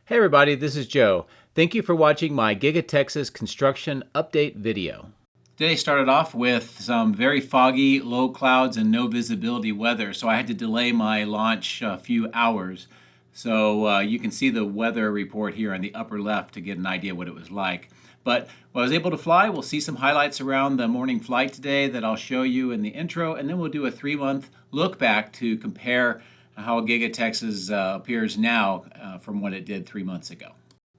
Hey everybody, this is Joe. Thank you for watching my Giga-Texas construction update video. Today started off with some very foggy, low clouds and no visibility weather, so I had to delay my launch a few hours. So you can see the weather report here on the upper left to get an idea what it was like. But when I was able to fly, we'll see some highlights around the morning flight today that I'll show you in the intro, and then we'll do a 3-month look back to compare how Giga-Texas appears now from what it did 3 months ago.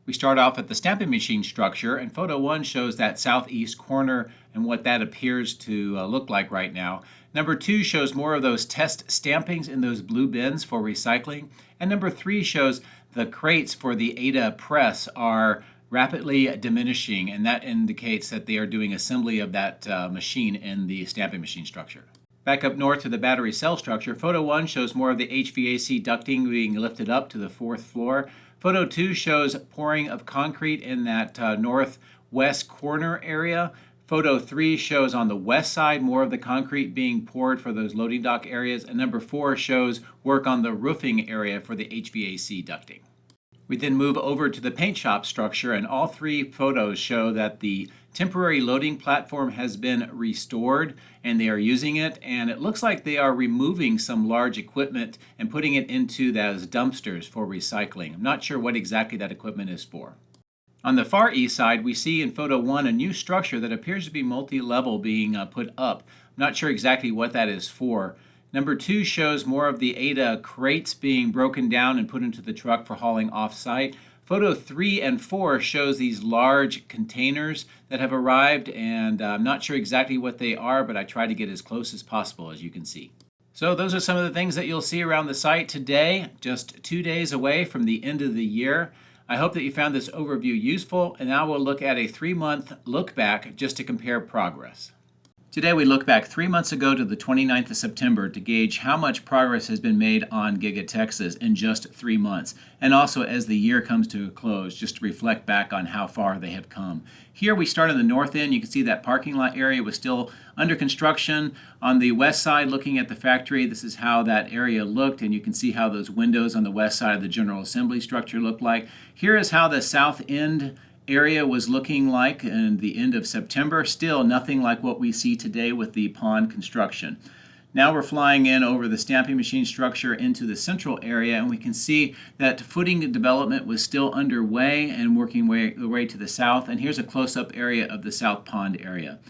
We start off at the stamping machine structure, and photo 1 shows that southeast corner and what that appears to look like right now. Number 2 shows more of those test stampings in those blue bins for recycling. And number 3 shows the crates for the Ada press are rapidly diminishing, and that indicates that they are doing assembly of that machine in the stamping machine structure. Back up north to the battery cell structure, photo 1 shows more of the HVAC ducting being lifted up to the 4th floor. Photo 2 shows pouring of concrete in that northwest corner area. Photo 3 shows on the west side more of the concrete being poured for those loading dock areas. And number 4 shows work on the roofing area for the HVAC ducting. We then move over to the paint shop structure, and all 3 photos show that the temporary loading platform has been restored and they are using it, and it looks like they are removing some large equipment and putting it into those dumpsters for recycling. I'm not sure what exactly that equipment is for. On the far east side, we see in photo 1 a new structure that appears to be multi-level being put up. I'm not sure exactly what that is for. Number 2 shows more of the Ada crates being broken down and put into the truck for hauling off-site. Photo 3 and 4 shows these large containers that have arrived, and I'm not sure exactly what they are, but I try to get as close as possible, as you can see. So those are some of the things that you'll see around the site today, just 2 days away from the end of the year. I hope that you found this overview useful, and now we'll look at a 3-month look back just to compare progress. Today we look back 3 months ago to the 29th of September to gauge how much progress has been made on Giga-Texas in just 3 months, and also as the year comes to a close, just to reflect back on how far they have come. Here we start in the north end. You can see that parking lot area was still under construction. On the west side, looking at the factory, this is how that area looked, and you can see how those windows on the west side of the General Assembly structure look like. Here is how the south end area was looking like in the end of September. Still nothing like what we see today with the pond construction. Now we're flying in over the stamping machine structure into the central area, and we can see that footing development was still underway and working the way to the south. And here's a close-up area of the south pond area.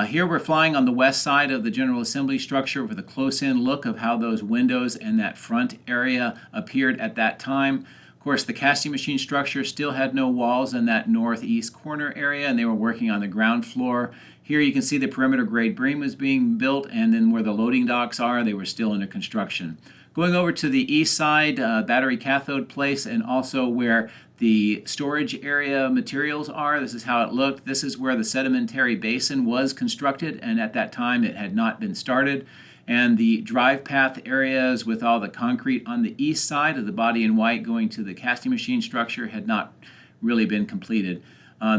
Here we're flying on the west side of the General Assembly structure with a close-in look of how those windows and that front area appeared at that time. Of course, the casting machine structure still had no walls in that northeast corner area, and they were working on the ground floor. Here you can see the perimeter grade beam was being built, and then where the loading docks are, they were still under construction. Going over to the east side, battery cathode place, and also where the storage area materials are, this is how it looked. This is where the sedimentary basin was constructed, and at that time it had not been started. And the drive path areas with all the concrete on the east side of the body in white going to the casting machine structure had not really been completed.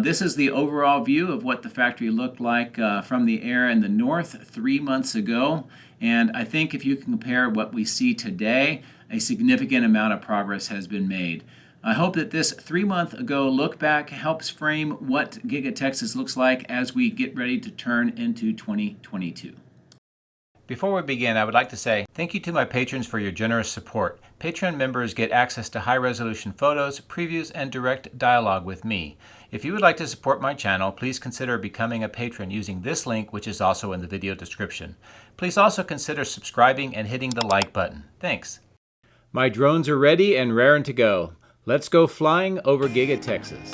This is the overall view of what the factory looked like from the air in the north 3 months ago. And I think if you can compare what we see today, a significant amount of progress has been made. I hope that this 3-month ago look back helps frame what Giga-Texas looks like as we get ready to turn into 2022. Before we begin, I would like to say thank you to my patrons for your generous support. Patreon members get access to high-resolution photos, previews, and direct dialogue with me. If you would like to support my channel, please consider becoming a patron using this link, which is also in the video description. Please also consider subscribing and hitting the like button. Thanks. My drones are ready and raring to go. Let's go flying over Giga-Texas.